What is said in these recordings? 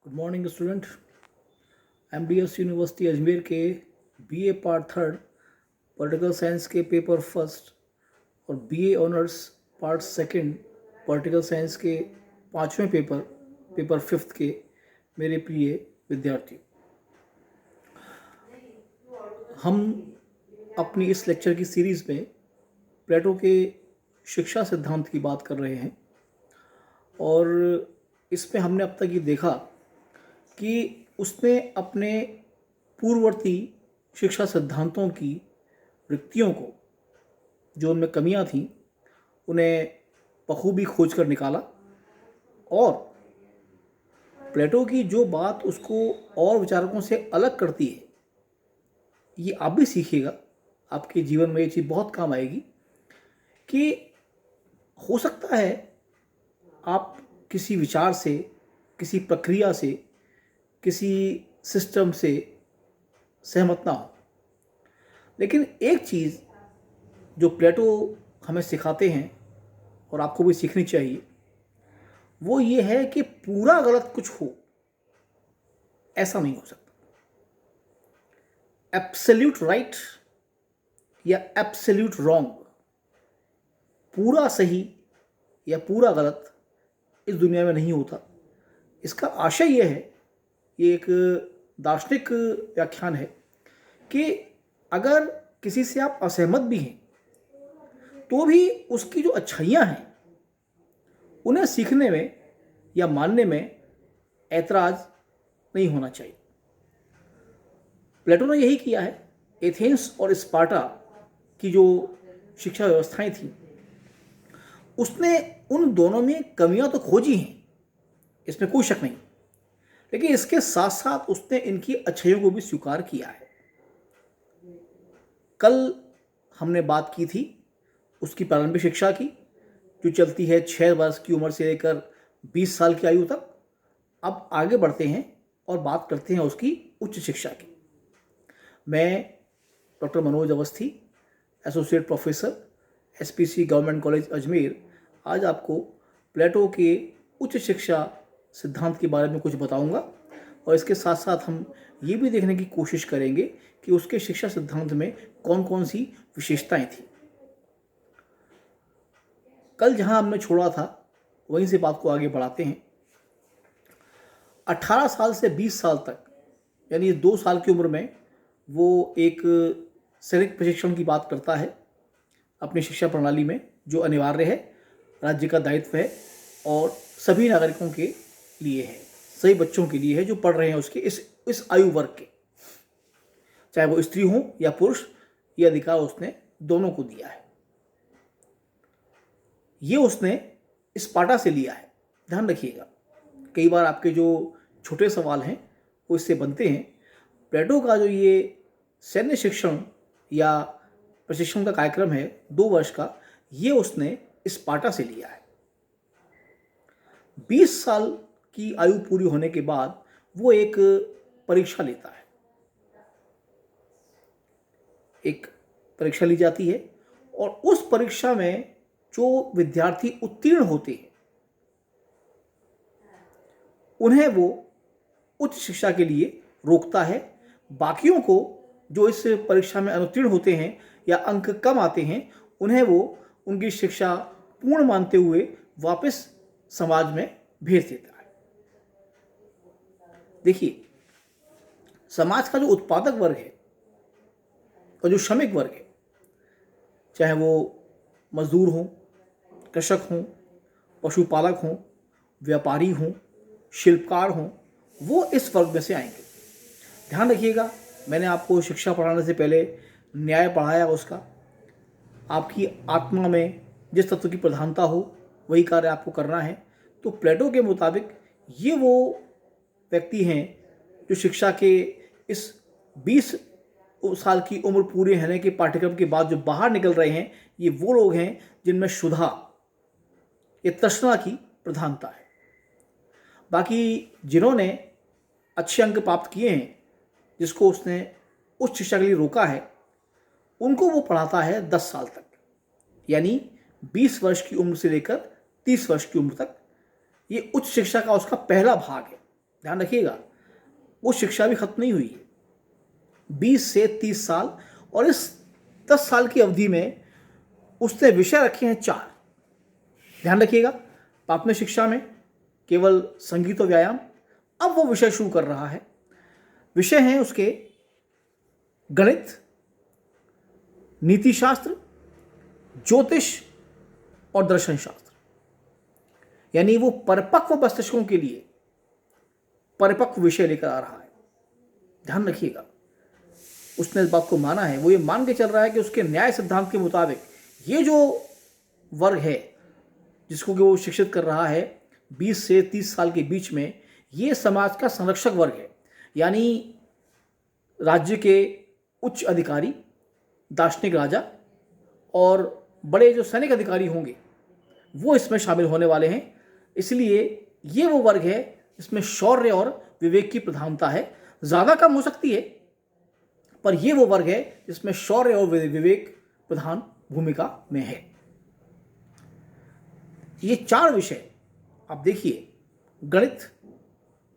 Good morning student. MDS university Ajmer के BA part third political science के paper first और BA honours part second political science के पाँचवें paper fifth के मेरे प्रिय विद्यार्थी, हम अपनी इस लेक्चर की सीरीज़ में प्लेटो के शिक्षा सिद्धांत की बात कर रहे हैं और इसमें हमने अब तक ये देखा कि उसने अपने पूर्ववर्ती शिक्षा सिद्धांतों की रिक्तियों को, जो उनमें कमियां थीं, उन्हें बखूबी खोज कर निकाला और प्लेटो की जो बात उसको और विचारकों से अलग करती है, ये आप भी सीखिएगा, आपके जीवन में ये चीज़ बहुत काम आएगी कि हो सकता है आप किसी विचार से, किसी प्रक्रिया से, किसी सिस्टम से सहमत ना हो, लेकिन एक चीज़ जो प्लेटो हमें सिखाते हैं और आपको भी सीखनी चाहिए, वो ये है कि पूरा गलत कुछ हो ऐसा नहीं हो सकता। एब्सोल्यूट राइट या एब्सोल्यूट रॉन्ग, पूरा सही या पूरा गलत इस दुनिया में नहीं होता। इसका आशय यह है, ये एक दार्शनिक व्याख्यान है कि अगर किसी से आप असहमत भी हैं तो भी उसकी जो अच्छाइयाँ हैं उन्हें सीखने में या मानने में ऐतराज़ नहीं होना चाहिए। प्लेटो ने यही किया है। एथेंस और स्पार्टा की जो शिक्षा व्यवस्थाएं थीं, उसने उन दोनों में कमियां तो खोजी हैं, इसमें कोई शक नहीं, लेकिन इसके साथ साथ उसने इनकी अच्छाइयों को भी स्वीकार किया है। कल हमने बात की थी उसकी प्रारंभिक शिक्षा की, जो चलती है 6 वर्ष की उम्र से लेकर 20 साल की आयु तक। अब आगे बढ़ते हैं और बात करते हैं उसकी उच्च शिक्षा की। मैं doctor Manoj Awasthi, associate professor, SPC government college Ajmer, आज आपको प्लेटो के उच्च शिक्षा सिद्धांत के बारे में कुछ बताऊंगा और इसके साथ साथ हम ये भी देखने की कोशिश करेंगे कि उसके शिक्षा सिद्धांत में कौन कौन सी विशेषताएं थी। कल जहां हमने छोड़ा था वहीं से बात को आगे बढ़ाते हैं। 18 साल से 20 साल तक, यानी 2 साल की उम्र में वो एक सैनिक प्रशिक्षण की बात करता है अपनी शिक्षा प्रणाली में, जो अनिवार्य है, राज्य का दायित्व है और सभी नागरिकों के लिए है, सभी बच्चों के लिए है जो पढ़ रहे हैं उसके इस आयु वर्ग के, चाहे वो स्त्री हो या पुरुष, ये अधिकार उसने दोनों को दिया है। ये उसने स्पार्टा से लिया है। ध्यान रखिएगा, कई बार आपके जो छोटे सवाल हैं वो इससे बनते हैं। प्लेटो का जो ये सैन्य शिक्षण या प्रशिक्षण का कार्यक्रम है 2 वर्ष का, ये उसने स्पार्टा से लिया है। 20 साल की आयु पूरी होने के बाद वो एक परीक्षा लेता है, एक परीक्षा ली जाती है और उस परीक्षा में जो विद्यार्थी उत्तीर्ण होते हैं उन्हें वो उच्च शिक्षा के लिए रोकता है। बाकियों को, जो इस परीक्षा में अनुत्तीर्ण होते हैं या अंक कम आते हैं, उन्हें वो उनकी शिक्षा पूर्ण मानते हुए वापस समाज में भेज देता है। देखिए, समाज का जो उत्पादक वर्ग है और जो श्रमिक वर्ग है, चाहे वो मजदूर हों, कृषक हों, पशुपालक हों, व्यापारी हों, शिल्पकार हों, वो इस वर्ग में से आएंगे। ध्यान रखिएगा, मैंने आपको शिक्षा पढ़ाने से पहले न्याय पढ़ाया उसका। आपकी आत्मा में जिस तत्व की प्रधानता हो वही कार्य आपको करना है। तो प्लेटो के मुताबिक ये वो व्यक्ति हैं जो शिक्षा के इस 20 साल की उम्र पूरे होने के पाठ्यक्रम के बाद जो बाहर निकल रहे हैं, ये वो लोग हैं जिनमें क्षुधा, ये तृष्णा की प्रधानता है। बाकी जिन्होंने अच्छे अंक प्राप्त किए हैं, जिसको उसने उच्च शिक्षा के लिए रोका है, उनको वो पढ़ाता है 10 साल तक, यानी 20 वर्ष की उम्र से लेकर 30 वर्ष की उम्र तक। ये उच्च शिक्षा का उसका पहला भाग है। ध्यान रखिएगा, वो शिक्षा भी खत्म नहीं हुई है। 20 से 30 साल, और इस 10 साल की अवधि में उसने विषय रखे हैं 4। ध्यान रखिएगा, प्राथमिक शिक्षा में केवल संगीत और व्यायाम, अब वो विषय शुरू कर रहा है। विषय हैं उसके गणित, नीति शास्त्र, ज्योतिष और दर्शन शास्त्र। यानी वो परिपक्व मस्तिष्कों के लिए परिपक्व विषय लेकर आ रहा है। ध्यान रखिएगा, उसने इस बात को माना है, वो ये मान के चल रहा है कि उसके न्याय सिद्धांत के मुताबिक ये जो वर्ग है जिसको कि वो शिक्षित कर रहा है 20 से 30 साल के बीच में, ये समाज का संरक्षक वर्ग है। यानी राज्य के उच्च अधिकारी, दार्शनिक राजा और बड़े जो सैनिक अधिकारी होंगे वो इसमें शामिल होने वाले हैं। इसलिए ये वो वर्ग है जिसमें शौर्य और विवेक की प्रधानता है। ज़्यादा कम हो सकती है, पर ये वो वर्ग है जिसमें शौर्य और विवेक प्रधान भूमिका में है। ये 4 विषय आप देखिए। गणित,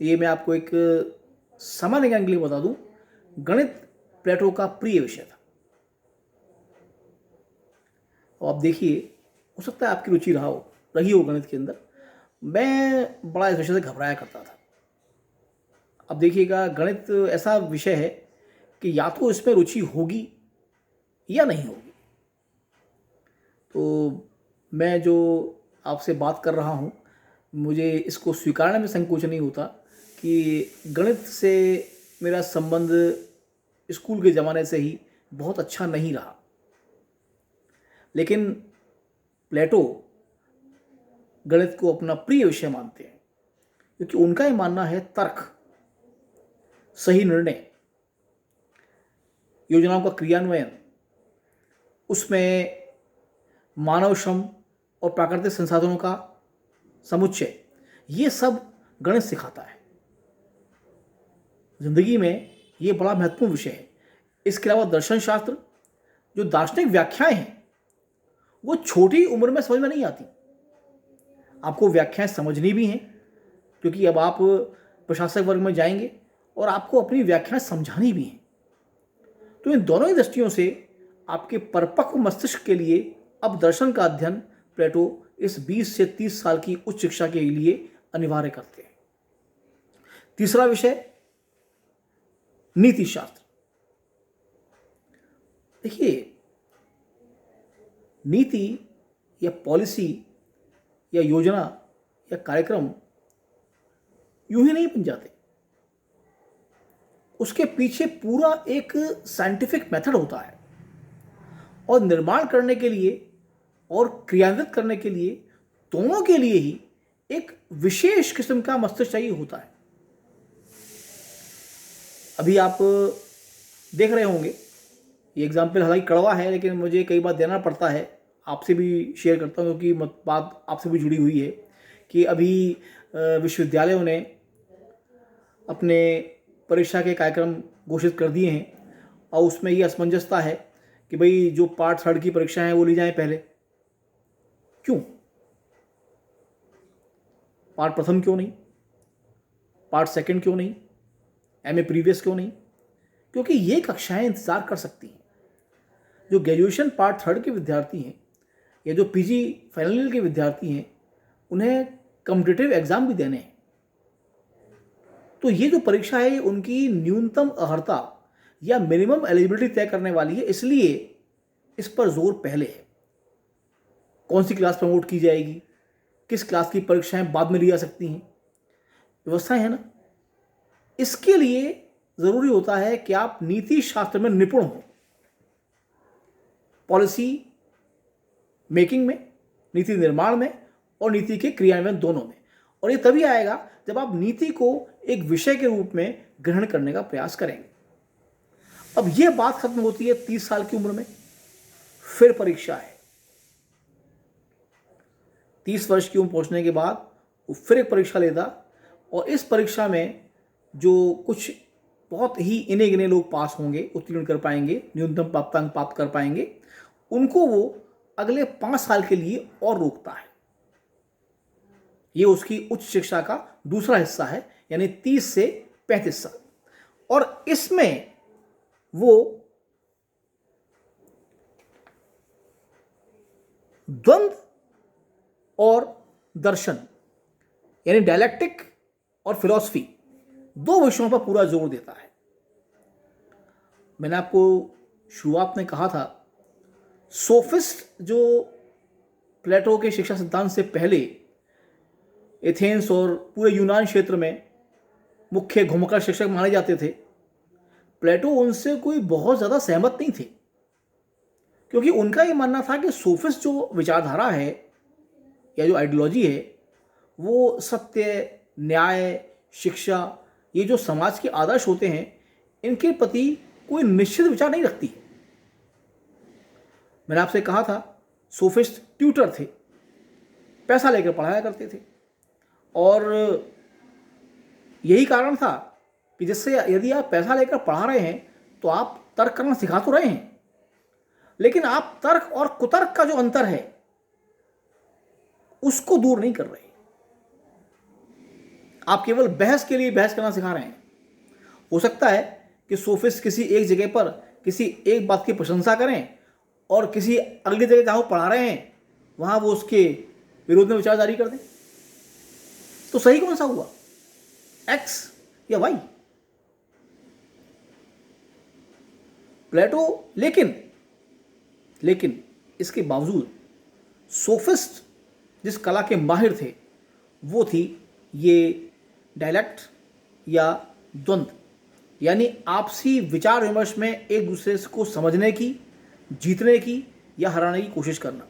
ये मैं आपको एक सामान्य ज्ञान के लिए बता दूं, गणित प्लेटो का प्रिय विषय था। और आप देखिए, हो सकता है आपकी रुचि रही हो गणित के अंदर। मैं बड़ा इस विषय से घबराया करता था। अब देखिएगा, गणित ऐसा विषय है कि या तो इसमें रुचि होगी या नहीं होगी। तो मैं जो आपसे बात कर रहा हूँ, मुझे इसको स्वीकारने में संकोच नहीं होता कि गणित से मेरा संबंध स्कूल के ज़माने से ही बहुत अच्छा नहीं रहा। लेकिन प्लेटो गणित को अपना प्रिय विषय मानते हैं, क्योंकि उनका ये मानना है तर्क, सही निर्णय, योजनाओं का क्रियान्वयन, उसमें मानव श्रम और प्राकृतिक संसाधनों का समुच्चय, ये सब गणित सिखाता है। जिंदगी में ये बड़ा महत्वपूर्ण विषय है। इसके अलावा दर्शन शास्त्र, जो दार्शनिक व्याख्याएं हैं, वो छोटी उम्र में समझ में नहीं आती। आपको व्याख्याएं समझनी भी हैं, क्योंकि अब आप प्रशासक वर्ग में जाएंगे और आपको अपनी व्याख्याएं समझानी भी हैं। तो इन दोनों ही दृष्टियों से आपके परिपक्व मस्तिष्क के लिए अब दर्शन का अध्ययन प्लेटो इस 20 से 30 साल की उच्च शिक्षा के लिए अनिवार्य करते हैं। तीसरा विषय नीति शास्त्र। देखिए, नीति या पॉलिसी या योजना या कार्यक्रम यूं ही नहीं बन जाते। उसके पीछे पूरा एक साइंटिफिक मेथड होता है, और निर्माण करने के लिए और क्रियान्वित करने के लिए दोनों के लिए ही एक विशेष किस्म का मस्तिष्क चाहिए होता है। अभी आप देख रहे होंगे, ये एग्जाम्पल हालांकि कड़वा है, लेकिन मुझे कई बार देना पड़ता है, आपसे भी शेयर करता हूँ क्योंकि बात आपसे भी जुड़ी हुई है कि अभी विश्वविद्यालयों ने अपने परीक्षा के कार्यक्रम घोषित कर दिए हैं, और उसमें ये असमंजसता है कि भाई जो पार्ट 3 की परीक्षा है वो ली जाए पहले। क्यों? पार्ट प्रथम क्यों नहीं? पार्ट 2 क्यों नहीं? एमए प्रीवियस क्यों नहीं? क्योंकि ये कक्षाएं इंतज़ार कर सकती हैं। जो ग्रेजुएशन पार्ट 3 के विद्यार्थी हैं या जो पीजी फाइनल ईयर के विद्यार्थी हैं, उन्हें कॉम्पिटिटिव एग्ज़ाम भी देने हैं। तो ये जो परीक्षा है, उनकी न्यूनतम अर्हता या मिनिमम एलिजिबिलिटी तय करने वाली है। इसलिए इस पर जोर पहले है। कौन सी क्लास प्रमोट की जाएगी, किस क्लास की परीक्षाएं बाद में ली जा सकती हैं, व्यवस्थाएं है ना। इसके लिए ज़रूरी होता है कि आप नीति शास्त्र में निपुण हो, पॉलिसी मेकिंग में, नीति निर्माण में और नीति के क्रियान्वयन दोनों में। और ये तभी आएगा जब आप नीति को एक विषय के रूप में ग्रहण करने का प्रयास करेंगे। अब यह बात खत्म होती है 30 साल की उम्र में, फिर परीक्षा है। 30 वर्ष की उम्र पहुंचने के बाद वो फिर एक परीक्षा लेता, और इस परीक्षा में जो कुछ बहुत ही इने गिने लोग पास होंगे, उत्तीर्ण कर पाएंगे, न्यूनतम प्राप्तांक प्राप्त कर पाएंगे, उनको वो अगले 5 साल के लिए और रोकता है। ये उसकी उच्च शिक्षा का दूसरा हिस्सा है, यानी 30 से 35 साल। और इसमें वो द्वंद्व और दर्शन यानी डायलेक्टिक और फिलॉसफी, दो विषयों पर पूरा जोर देता है। मैंने आपको शुरुआत में कहा था, सोफिस्ट जो प्लेटो के शिक्षा सिद्धांत से पहले एथेंस और पूरे यूनान क्षेत्र में मुख्य घुमक्कड़ शिक्षक माने जाते थे, प्लेटो उनसे कोई बहुत ज़्यादा सहमत नहीं थे, क्योंकि उनका ये मानना था कि सोफिस्ट जो विचारधारा है या जो आइडियोलॉजी है, वो सत्य, न्याय, शिक्षा, ये जो समाज के आदर्श होते हैं, इनके प्रति कोई निश्चित विचार नहीं रखती है। मैंने आपसे कहा था, सोफिस्ट ट्यूटर थे, पैसा लेकर पढ़ाया करते थे, और यही कारण था कि जिससे यदि आप पैसा लेकर पढ़ा रहे हैं तो आप तर्क करना सिखा तो रहे हैं, लेकिन आप तर्क और कुतर्क का जो अंतर है उसको दूर नहीं कर रहे। आप केवल बहस के लिए बहस करना सिखा रहे हैं। हो सकता है कि सोफिस्ट किसी एक जगह पर किसी एक बात की प्रशंसा करें और किसी अगली जगह जहां वो पढ़ा रहे हैं वहां वो उसके विरोध में विचार जारी कर दें। तो सही कौन सा हुआ, एक्स या वाई? प्लेटो लेकिन इसके बावजूद सोफिस्ट जिस कला के माहिर थे वो थी ये डायलेक्ट या द्वंद्व, यानी आपसी विचार विमर्श में एक दूसरे को समझने की, जीतने की या हराने की कोशिश करना।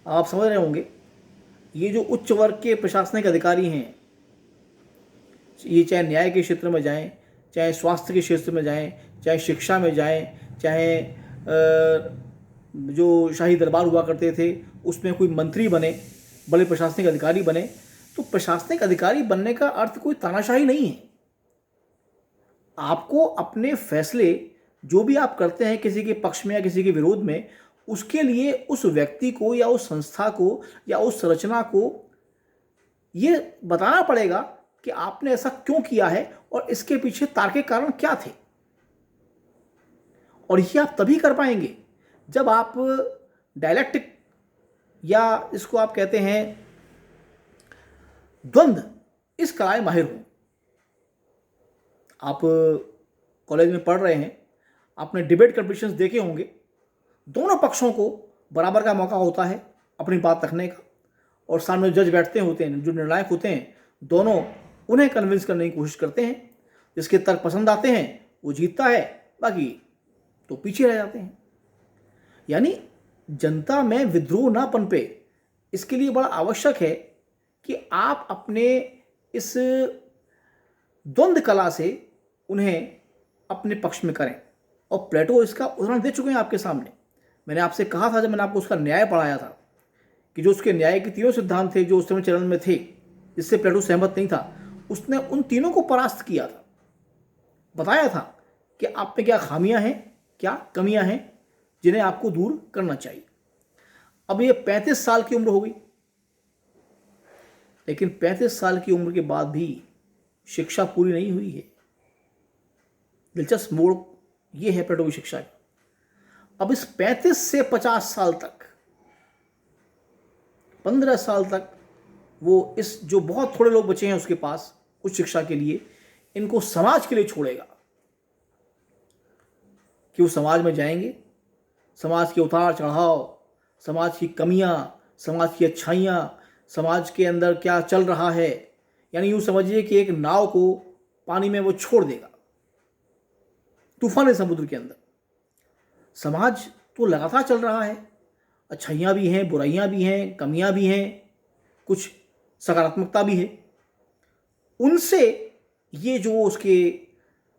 आप समझ रहे होंगे, ये जो उच्च वर्ग के प्रशासनिक अधिकारी हैं, ये चाहे न्याय के क्षेत्र में जाएं, चाहे स्वास्थ्य के क्षेत्र में जाएं, चाहे शिक्षा में जाएं, चाहे जो शाही दरबार हुआ करते थे उसमें कोई मंत्री बने, बड़े प्रशासनिक अधिकारी बने, तो प्रशासनिक अधिकारी बनने का अर्थ कोई तानाशाही नहीं है। आपको अपने फैसले जो भी आप करते हैं किसी के पक्ष में या किसी के विरोध में, उसके लिए उस व्यक्ति को या उस संस्था को या उस संरचना को ये बताना पड़ेगा कि आपने ऐसा क्यों किया है और इसके पीछे तार्किक कारण क्या थे। और ये आप तभी कर पाएंगे जब आप डायलेक्टिक या इसको आप कहते हैं द्वंद्व, इस कला में माहिर हो। आप कॉलेज में पढ़ रहे हैं, आपने डिबेट कंपटीशंस देखे होंगे, दोनों पक्षों को बराबर का मौका होता है अपनी बात रखने का, और सामने जज बैठते होते हैं, जो निर्णायक होते हैं, दोनों उन्हें कन्विंस करने की कोशिश करते हैं। जिसके तर्क पसंद आते हैं वो जीतता है, बाकी तो पीछे रह जाते हैं। यानी जनता में विद्रोह ना पनपे, इसके लिए बड़ा आवश्यक है कि आप अपने इस द्वंद्व कला से उन्हें अपने पक्ष में करें। और प्लेटो इसका उदाहरण दे चुके हैं आपके सामने। मैंने आपसे कहा था जब मैंने आपको उसका न्याय पढ़ाया था कि जो उसके न्याय के तीनों सिद्धांत थे जो उस समय चलन में थे, जिससे प्लेटो सहमत नहीं था, उसने उन तीनों को परास्त किया था, बताया था कि आप में क्या खामियां हैं, क्या कमियां हैं, जिन्हें आपको दूर करना चाहिए। अब ये 35 साल की उम्र हो गई, लेकिन 35 साल की उम्र के बाद भी शिक्षा पूरी नहीं हुई है। दिलचस्प मोड़ ये है प्लेटो की शिक्षा की। अब इस 35 से 50 साल तक, 15 साल तक वो इस जो बहुत थोड़े लोग बचे हैं उसके पास उच्च शिक्षा के लिए, इनको समाज के लिए छोड़ेगा कि वो समाज में जाएंगे, समाज के उतार चढ़ाव, समाज की कमियां, समाज की अच्छाइयां, समाज के अंदर क्या चल रहा है, यानी यूँ समझिए कि एक नाव को पानी में वो छोड़ देगा तूफानी समुद्र के अंदर। समाज तो लगातार चल रहा है, अच्छाइयाँ भी हैं, बुराइयाँ भी हैं, कमियाँ भी हैं, कुछ सकारात्मकता भी है। उनसे ये जो उसके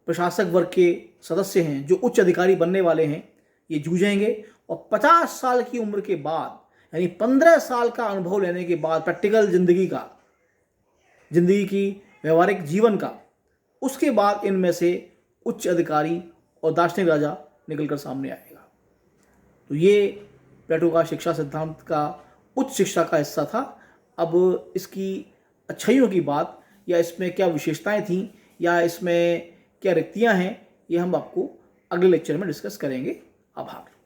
प्रशासक वर्ग के सदस्य हैं, जो उच्च अधिकारी बनने वाले हैं, ये जूझेंगे। और 50 साल की उम्र के बाद, यानी 15 साल का अनुभव लेने के बाद, प्रैक्टिकल जिंदगी की व्यवहारिक जीवन का, उसके बाद इनमें से उच्च अधिकारी और दार्शनिक राजा निकलकर सामने आएगा। तो ये प्लेटो का शिक्षा सिद्धांत का उच्च शिक्षा का हिस्सा था। अब इसकी अच्छाइयों की बात या इसमें क्या विशेषताएं थीं या इसमें क्या रिक्तियां हैं, ये हम आपको अगले लेक्चर में डिस्कस करेंगे। आभार।